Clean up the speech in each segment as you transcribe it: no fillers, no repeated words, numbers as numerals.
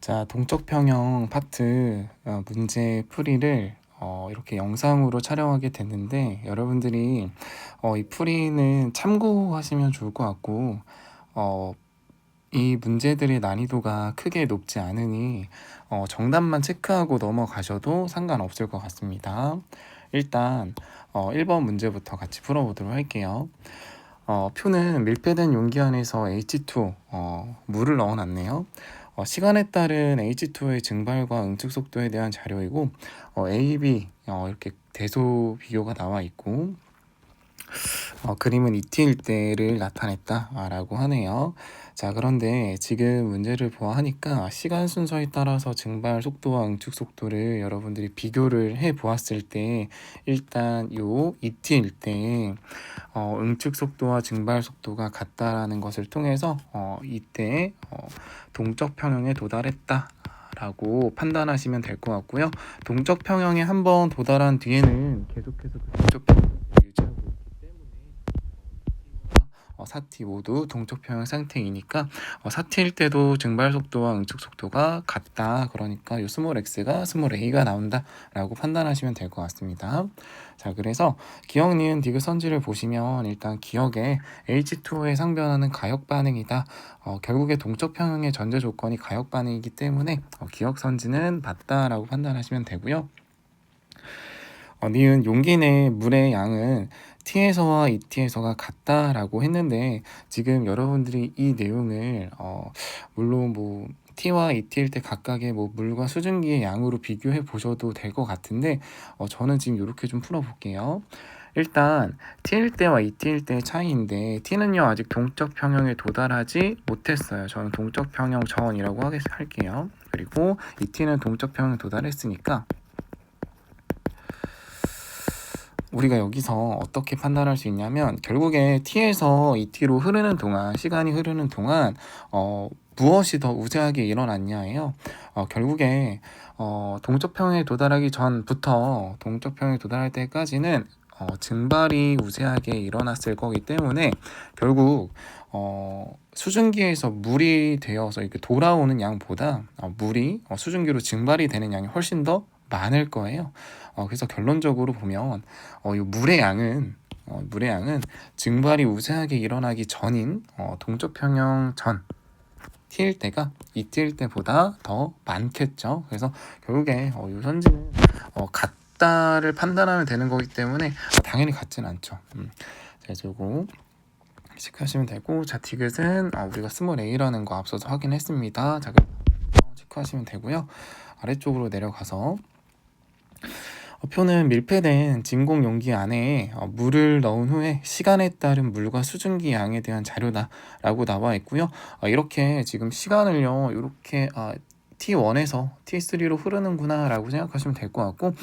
자, 동적 평형 파트 문제 풀이를 이렇게 영상으로 촬영하게 됐는데 여러분들이 이 풀이는 참고하시면 좋을 것 같고 어, 이 문제들의 난이도가 크게 높지 않으니 정답만 체크하고 넘어가셔도 상관없을 것 같습니다. 일단 1번 문제부터 같이 풀어보도록 할게요. 표는 밀폐된 용기 안에서 H2 물을 넣어놨네요. 시간에 따른 H2의 증발과 응축 속도에 대한 자료이고 A, B 이렇게 대소 비교가 나와 있고 그림은 ET일 때를 나타냈다라고 하네요. 자, 그런데 지금 문제를 보아하니까 시간 순서에 따라서 증발 속도와 응축 속도를 여러분들이 비교를 해 보았을 때 일단 요 ET일 때 응축 속도와 증발 속도가 같다라는 것을 통해서 이때 동적 평형에 도달했다 라고 판단하시면 될 것 같고요. 동적 평형에 한번 도달한 뒤에는 계속해서 그 동적 평형을 유지하고 있기 때문에 사티 모두 동적 평형 상태이니까 사티일 때도 증발 속도와 응축 속도가 같다. 그러니까 이 스몰 x가 스몰 a가 나온다 라고 판단하시면 될 것 같습니다. 자, 그래서 기억, 니은, 디귿 선지를 보시면 일단 기억에 H2에 상변하는 가역 반응이다. 결국에 동적 평형의 전제 조건이 가역 반응이기 때문에 기억 선지는 맞다라고 판단하시면 되고요. 니은 용기 내 물의 양은 T에서와 ET에서가 같다라고 했는데 지금 여러분들이 이 내용을 물론 뭐 T와 ET일 때 각각의 뭐 물과 수증기의 양으로 비교해 보셔도 될 것 같은데 저는 지금 이렇게 좀 풀어볼게요. 일단 T일 때와 ET일 때의 차이인데 T는요 아직 동적 평형에 도달하지 못했어요. 저는 동적 평형 전이라고 할게요. 그리고 ET는 동적 평형에 도달했으니까 우리가 여기서 어떻게 판단할 수 있냐면 결국에 T에서 ET로 흐르는 동안 시간이 흐르는 동안 무엇이 더 우세하게 일어났냐예요. 결국에 동적평에 도달하기 전부터 동적평에 도달할 때까지는 증발이 우세하게 일어났을 거기 때문에 결국 수증기에서 물이 되어서 이렇게 돌아오는 양보다 물이 수증기로 증발이 되는 양이 훨씬 더 많을 거예요. 그래서 결론적으로 보면 이 물의 양은 증발이 우세하게 일어나기 전인 동적 평형 전 T일 때가 ET일 때보다 더 많겠죠. 그래서 결국에 이 선지는 같다를 판단하면 되는 거기 때문에 당연히 같진 않죠. 자, 요거 체크하시면 되고, 자, 디귿은 우리가 스몰 a라는 거 앞서서 확인했습니다. 자, 체크하시면 되고요. 아래쪽으로 내려가서 표는 밀폐된 진공 용기 안에 물을 넣은 후에 시간에 따른 물과 수증기 양에 대한 자료다 라고 나와 있고요. 이렇게 지금 시간을요 이렇게 T1에서 T3로 흐르는구나 라고 생각하시면 될 것 같고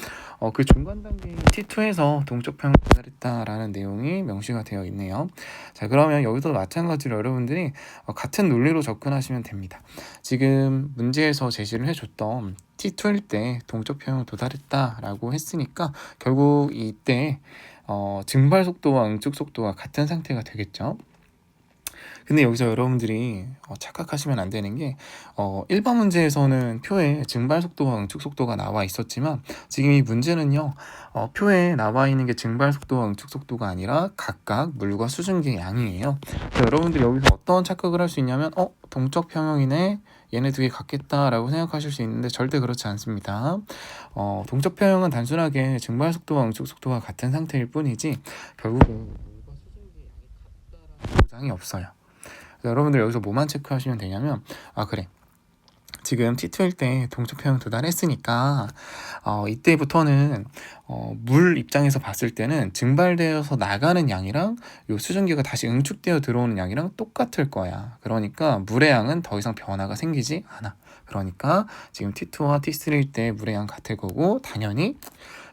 그 중간 단계인 T2에서 동적 평형에 도달했다라는 내용이 명시가 되어 있네요. 자, 그러면 여기도 마찬가지로 여러분들이 같은 논리로 접근하시면 됩니다. 지금 문제에서 제시를 해줬던 T2일 때 동적 평형에 도달했다라고 했으니까 결국 이때 증발 속도와 응축 속도가 같은 상태가 되겠죠. 근데 여기서 여러분들이 착각하시면 안 되는 게 1번 문제에서는 표에 증발 속도와 응축 속도가 나와 있었지만 지금 이 문제는요 표에 나와 있는 게 증발 속도와 응축 속도가 아니라 각각 물과 수증기의 양이에요. 여러분들이 여기서 어떤 착각을 할 수 있냐면 동적 평형이네, 얘네 두 개 같겠다라고 생각하실 수 있는데 절대 그렇지 않습니다. 동적 평형은 단순하게 증발 속도와 응축 속도가 같은 상태일 뿐이지 결국은 물과 수증기의 양이 같다라는 보장이 없어요. 여러분들 여기서 뭐만 체크하시면 되냐면 그래, 지금 T2일 때 동적 평형 도달했으니까 이때부터는 물 입장에서 봤을 때는 증발되어서 나가는 양이랑 요 수증기가 다시 응축되어 들어오는 양이랑 똑같을 거야. 그러니까 물의 양은 더 이상 변화가 생기지 않아. 그러니까 지금 T2와 T3일 때 물의 양 같을 거고 당연히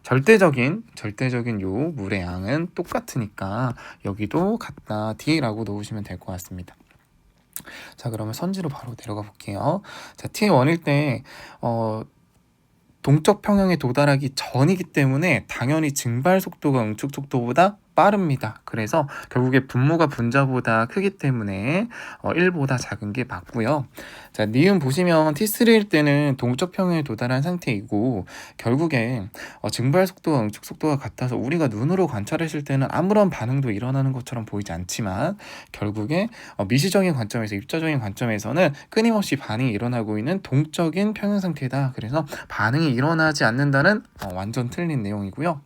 절대적인 요 물의 양은 똑같으니까 여기도 같다 D라고 놓으시면 될 것 같습니다. 자, 그러면 선지로 바로 내려가 볼게요. 자, T1일 때 동적 평형에 도달하기 전이기 때문에 당연히 증발 속도가 응축 속도보다 빠릅니다. 그래서 결국에 분모가 분자보다 크기 때문에 1보다 작은 게 맞고요. 자, 니은 보시면 T3일 때는 동적 평형에 도달한 상태이고 결국에 증발 속도와 응축 속도가 같아서 우리가 눈으로 관찰했을 때는 아무런 반응도 일어나는 것처럼 보이지 않지만 결국에 미시적인 관점에서 입자적인 관점에서는 끊임없이 반응이 일어나고 있는 동적인 평형 상태다. 그래서 반응이 일어나지 않는다는 완전 틀린 내용이고요.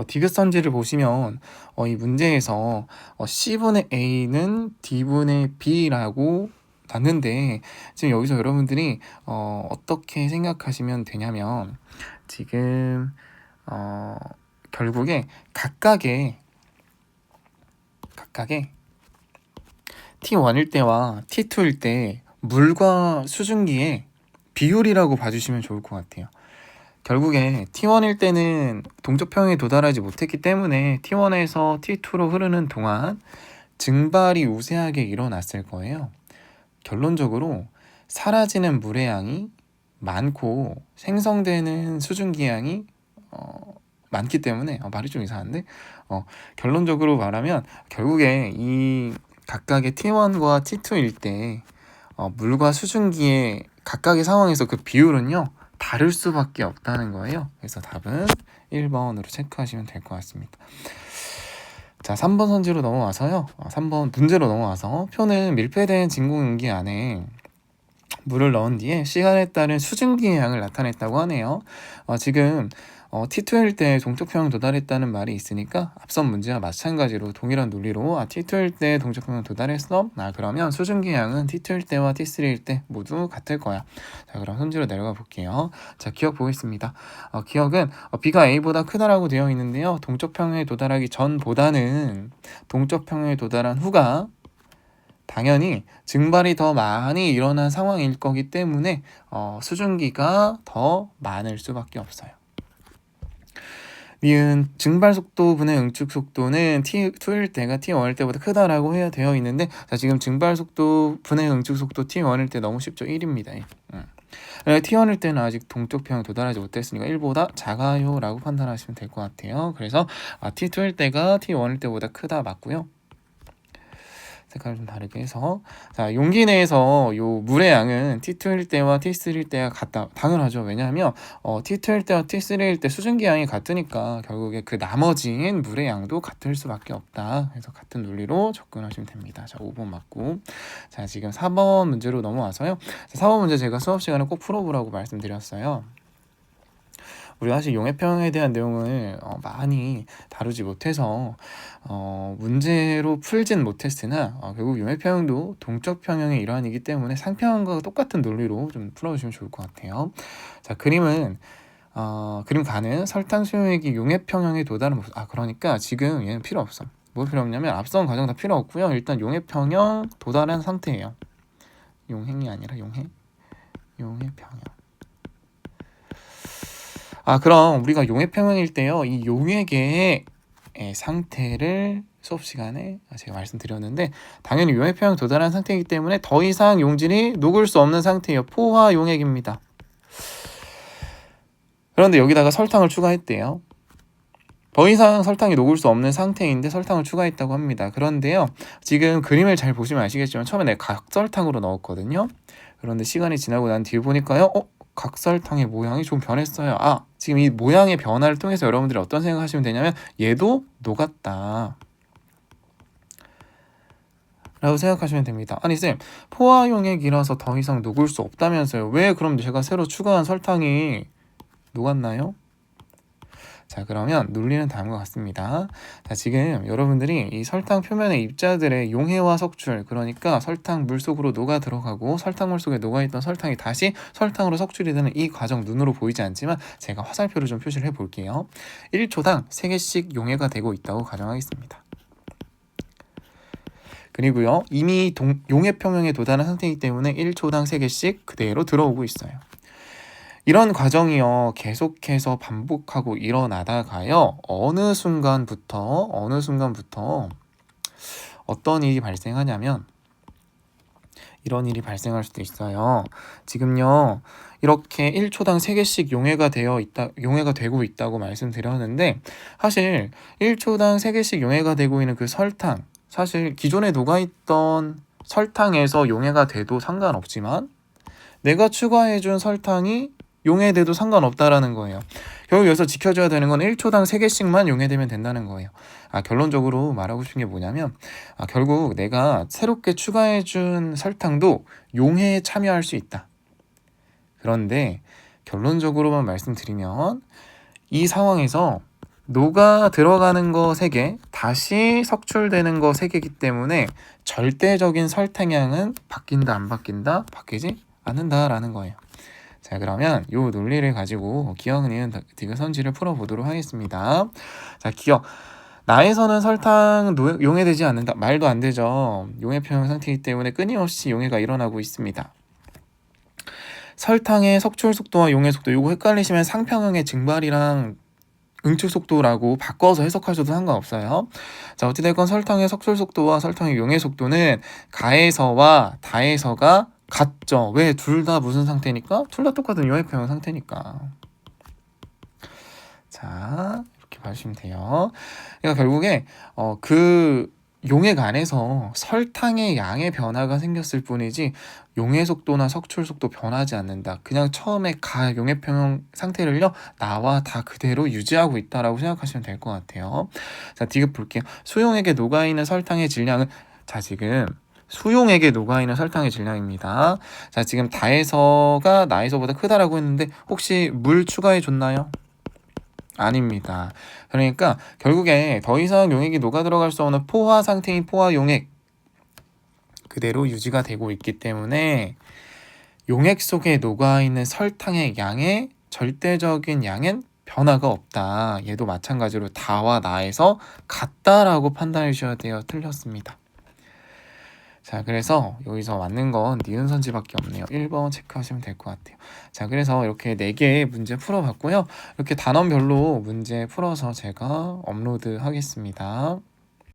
디귿선지를 보시면 이 문제에서 C분의 A는 D분의 B라고 났는데 지금 여기서 여러분들이 어떻게 생각하시면 되냐면 지금 결국에 각각의 T1일 때와 T2일 때 물과 수증기의 비율이라고 봐주시면 좋을 것 같아요. 결국에 T1일 때는 동적 평형에 도달하지 못했기 때문에 T1에서 T2로 흐르는 동안 증발이 우세하게 일어났을 거예요. 결론적으로 사라지는 물의 양이 많고 생성되는 수증기 양이 많기 때문에 말이 좀 이상한데 결론적으로 말하면 결국에 이 각각의 T1과 T2일 때 물과 수증기의 각각의 상황에서 그 비율은요 다를 수밖에 없다는 거예요. 그래서 답은 1번으로 체크하시면 될 것 같습니다. 자, 3번 선지로 넘어와서요. 3번 문제로 넘어와서 표는 밀폐된 진공용기 안에 물을 넣은 뒤에 시간에 따른 수증기의 양을 나타냈다고 하네요. 지금 T2일 때 동적 평형 도달했다는 말이 있으니까 앞선 문제와 마찬가지로 동일한 논리로 T2일 때 동적 평형 도달했어? 그러면 수증기 양은 T2일 때와 T3일 때 모두 같을 거야. 자, 그럼 선지로 내려가 볼게요. 자, 기억 보겠습니다. 기억은 B가 A보다 크다라고 되어 있는데요. 동적 평형에 도달하기 전보다는 동적 평형에 도달한 후가 당연히 증발이 더 많이 일어난 상황일 거기 때문에 수증기가 더 많을 수밖에 없어요. 니은 증발 속도 분의 응축 속도는 T2일 때가 T1일 때보다 크다라고 해야 되어 있는데 자, 지금 증발 속도 분의 응축 속도 T1일 때 너무 쉽죠. 1입니다. 1. T1일 때는 아직 동적 평형에 도달하지 못했으니까 1보다 작아요 라고 판단하시면 될 것 같아요. 그래서 T2일 때가 T1일 때보다 크다 맞고요. 색깔을 좀 다르게 해서 자, 용기 내에서 요 물의 양은 T2일 때와 T3일 때가 같다. 당연하죠. 왜냐하면 T2일 때와 T3일 때 수증기 양이 같으니까 결국에 그 나머지인 물의 양도 같을 수밖에 없다. 그래서 같은 논리로 접근하시면 됩니다. 자, 5번 맞고 자, 지금 4번 문제로 넘어와서요. 자, 4번 문제 제가 수업 시간에 꼭 풀어보라고 말씀드렸어요. 우리가 사실 용해평에 대한 내용을 많이 다루지 못해서 문제로 풀진 못했으나 결국 용해평도 동적 평형의 일환이기 때문에 상평형과 똑같은 논리로 좀 풀어주시면 좋을 것 같아요. 자, 그림 가는 설탕 수용액이 용해평형에 도달한 모습. 그러니까 지금 얘는 필요 없어. 뭐 필요 없냐면 앞선 과정 다 필요 없고요. 일단 용해평형 도달한 상태예요. 용행이 아니라 용해평형. 그럼 우리가 용해평형일 때요, 이 용액의 상태를 수업 시간에 제가 말씀드렸는데 당연히 용해평형 도달한 상태이기 때문에 더 이상 용질이 녹을 수 없는 상태예요. 포화 용액입니다. 그런데 여기다가 설탕을 추가했대요. 더 이상 설탕이 녹을 수 없는 상태인데 설탕을 추가했다고 합니다. 그런데요, 지금 그림을 잘 보시면 아시겠지만 처음에 내가 각설탕으로 넣었거든요. 그런데 시간이 지나고 난 뒤에 보니까요, 각설탕의 모양이 좀 변했어요. 지금 이 모양의 변화를 통해서 여러분들이 어떤 생각하시면 되냐면 얘도 녹았다 라고 생각하시면 됩니다. 아니 쌤, 포화용액이라서 더 이상 녹을 수 없다면서요. 왜 그럼 제가 새로 추가한 설탕이 녹았나요? 자, 그러면 논리는 다음과 같습니다. 자, 지금 여러분들이 이 설탕 표면의 입자들의 용해와 석출, 그러니까 설탕 물 속으로 녹아 들어가고 설탕물 속에 녹아있던 설탕이 다시 설탕으로 석출이 되는 이 과정 눈으로 보이지 않지만 제가 화살표를 좀 표시를 해볼게요. 1초당 3개씩 용해가 되고 있다고 가정하겠습니다. 그리고요, 이미 용해평형에 도달한 상태이기 때문에 1초당 3개씩 그대로 들어오고 있어요. 이런 과정이요, 계속해서 반복하고 일어나다가요, 어느 순간부터 어떤 일이 발생하냐면 이런 일이 발생할 수도 있어요. 지금요, 이렇게 1초당 3개씩 용해가 되고 있다고 말씀드렸는데, 사실 1초당 3개씩 용해가 되고 있는 그 설탕, 사실 기존에 녹아있던 설탕에서 용해가 돼도 상관없지만, 내가 추가해준 설탕이 용해돼도 상관없다라는 거예요. 결국 여기서 지켜줘야 되는 건 1초당 3개씩만 용해되면 된다는 거예요. 결론적으로 말하고 싶은 게 뭐냐면, 결국 내가 새롭게 추가해준 설탕도 용해에 참여할 수 있다. 그런데 결론적으로만 말씀드리면, 이 상황에서 녹아 들어가는 거 3개, 다시 석출되는 거 3개이기 때문에 절대적인 설탕량은 바뀐다, 안 바뀐다? 바뀌지 않는다라는 거예요. 자, 그러면 이 논리를 가지고 기억, 니은, 디귿, 선지를 풀어보도록 하겠습니다. 자, 기억. 나에서는 설탕 용해되지 않는다. 말도 안 되죠. 용해평형 상태이기 때문에 끊임없이 용해가 일어나고 있습니다. 설탕의 석출 속도와 용해 속도, 이거 헷갈리시면 상평형의 증발이랑 응축 속도라고 바꿔서 해석하셔도 상관없어요. 자, 어찌됐건 설탕의 석출 속도와 설탕의 용해 속도는 가에서와 다에서가 같죠. 왜? 둘 다 무슨 상태니까? 둘 다 똑같은 용해평형 상태니까. 자, 이렇게 봐주시면 돼요. 그러니까 결국에 그 용액 안에서 설탕의 양의 변화가 생겼을 뿐이지 용해 속도나 석출 속도 변하지 않는다. 그냥 처음에 용해평형 상태를요, 나와 다 그대로 유지하고 있다라고 생각하시면 될 것 같아요. 자, 디귿 볼게요. 수용액에 녹아있는 설탕의 질량은, 자, 지금 수용액에 녹아있는 설탕의 질량입니다. 자, 지금 다에서가 나에서보다 크다라고 했는데 혹시 물 추가해 줬나요? 아닙니다. 그러니까 결국에 더 이상 용액이 녹아 들어갈 수 없는 포화 상태인 포화 용액 그대로 유지가 되고 있기 때문에 용액 속에 녹아있는 설탕의 양의 절대적인 양은 변화가 없다. 얘도 마찬가지로 다와 나에서 같다라고 판단해 주셔야 돼요. 틀렸습니다. 자, 그래서 여기서 맞는 건 니은 선지밖에 없네요. 1번 체크하시면 될 것 같아요. 자, 그래서 이렇게 4개의 문제 풀어봤고요. 이렇게 단원별로 문제 풀어서 제가 업로드 하겠습니다.